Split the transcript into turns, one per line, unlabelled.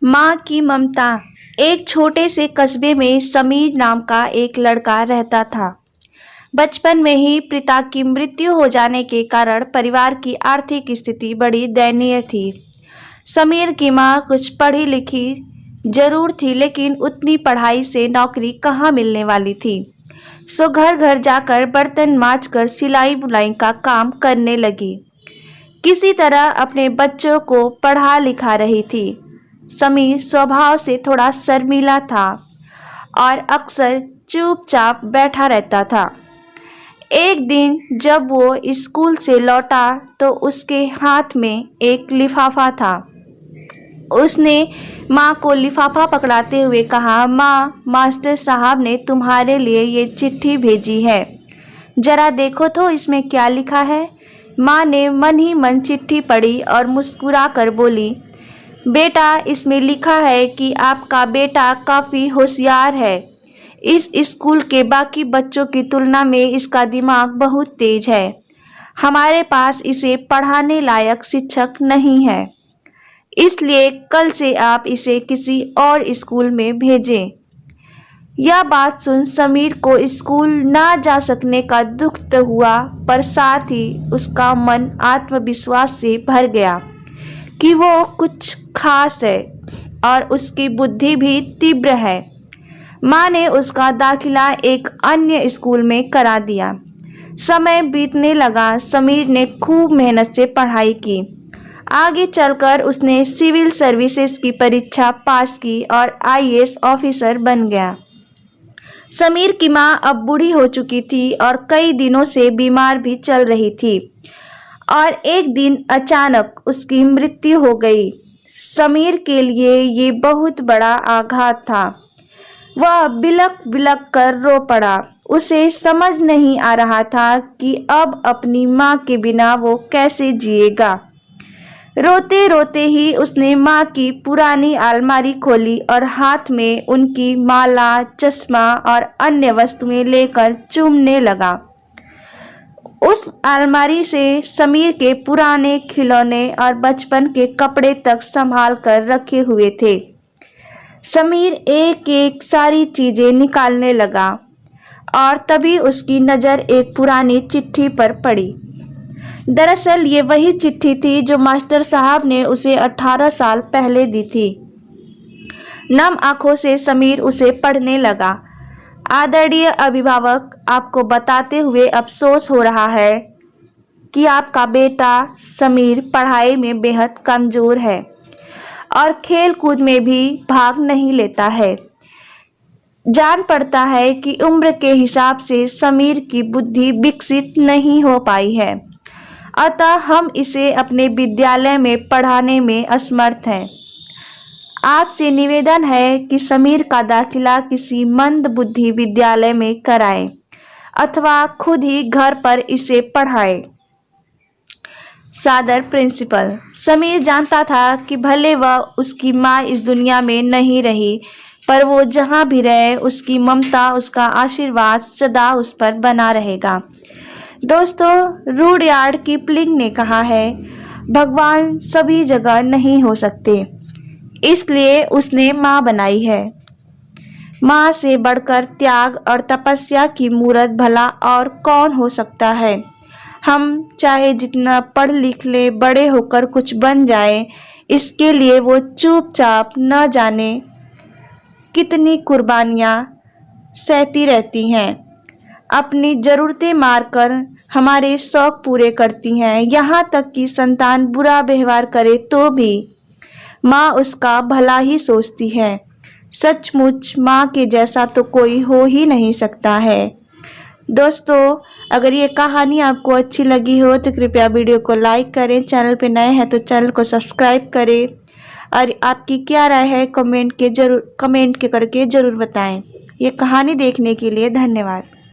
माँ की ममता। एक छोटे से कस्बे में समीर नाम का एक लड़का रहता था। बचपन में ही पिता की मृत्यु हो जाने के कारण परिवार की आर्थिक स्थिति बड़ी दयनीय थी। समीर की माँ कुछ पढ़ी लिखी जरूर थी, लेकिन उतनी पढ़ाई से नौकरी कहाँ मिलने वाली थी। सो घर घर जाकर बर्तन मांजकर सिलाई बुनाई का काम करने लगी। किसी तरह अपने बच्चों को पढ़ा लिखा रही थी। समीर स्वभाव से थोड़ा शर्मीला था और अक्सर चुपचाप बैठा रहता था। एक दिन जब वो स्कूल से लौटा तो उसके हाथ में एक लिफाफा था। उसने माँ को लिफाफा पकड़ाते हुए कहा, माँ, मास्टर साहब ने तुम्हारे लिए ये चिट्ठी भेजी है, जरा देखो तो इसमें क्या लिखा है। माँ ने मन ही मन चिट्ठी पढ़ी और मुस्कुरा कर बोली, बेटा, इसमें लिखा है कि आपका बेटा काफ़ी होशियार है। इस स्कूल के बाकी बच्चों की तुलना में इसका दिमाग बहुत तेज है। हमारे पास इसे पढ़ाने लायक शिक्षक नहीं है, इसलिए कल से आप इसे किसी और स्कूल में भेजें। यह बात सुन समीर को स्कूल ना जा सकने का दुख तो हुआ, पर साथ ही उसका मन आत्मविश्वास से भर गया कि वो कुछ खास है और उसकी बुद्धि भी तीव्र है। माँ ने उसका दाखिला एक अन्य स्कूल में करा दिया। समय बीतने लगा। समीर ने खूब मेहनत से पढ़ाई की। आगे चलकर उसने सिविल सर्विसेज की परीक्षा पास की और आईएएस ऑफिसर बन गया। समीर की माँ अब बूढ़ी हो चुकी थी और कई दिनों से बीमार भी चल रही थी और एक दिन अचानक उसकी मृत्यु हो गई। समीर के लिए ये बहुत बड़ा आघात था। वह बिलख बिलख कर रो पड़ा। उसे समझ नहीं आ रहा था कि अब अपनी माँ के बिना वो कैसे जिएगा। रोते रोते ही उसने माँ की पुरानी अलमारी खोली और हाथ में उनकी माला, चश्मा और अन्य वस्तुएं लेकर चूमने लगा। उस अलमारी से समीर के पुराने खिलौने और बचपन के कपड़े तक संभाल कर रखे हुए थे। समीर एक एक सारी चीजें निकालने लगा और तभी उसकी नज़र एक पुरानी चिट्ठी पर पड़ी। दरअसल ये वही चिट्ठी थी जो मास्टर साहब ने उसे 18 साल पहले दी थी। नम आंखों से समीर उसे पढ़ने लगा। आदरणीय अभिभावक, आपको बताते हुए अफसोस हो रहा है कि आपका बेटा समीर पढ़ाई में बेहद कमज़ोर है और खेल कूद में भी भाग नहीं लेता है। जान पड़ता है कि उम्र के हिसाब से समीर की बुद्धि विकसित नहीं हो पाई है, अतः हम इसे अपने विद्यालय में पढ़ाने में असमर्थ हैं। आपसे निवेदन है कि समीर का दाखिला किसी मंद बुद्धि विद्यालय में कराएं अथवा खुद ही घर पर इसे पढ़ाएं। सादर प्रिंसिपल। समीर जानता था कि भले वह उसकी माँ इस दुनिया में नहीं रही, पर वो जहाँ भी रहे उसकी ममता, उसका आशीर्वाद सदा उस पर बना रहेगा। दोस्तों, रुडयार्ड किपलिंग ने कहा है, भगवान सभी जगह नहीं हो सकते, इसलिए उसने माँ बनाई है। माँ से बढ़कर त्याग और तपस्या की मूरत भला और कौन हो सकता है। हम चाहे जितना पढ़ लिख ले, बड़े होकर कुछ बन जाए, इसके लिए वो चुपचाप न जाने कितनी कुर्बानियाँ सहती रहती हैं। अपनी ज़रूरतें मारकर हमारे शौक़ पूरे करती हैं। यहाँ तक कि संतान बुरा व्यवहार करे तो भी माँ उसका भला ही सोचती है। सचमुच माँ के जैसा तो कोई हो ही नहीं सकता है। दोस्तों, अगर ये कहानी आपको अच्छी लगी हो तो कृपया वीडियो को लाइक करें। चैनल पे नए हैं तो चैनल को सब्सक्राइब करें और आपकी क्या राय है कमेंट करके ज़रूर बताएं। ये कहानी देखने के लिए धन्यवाद।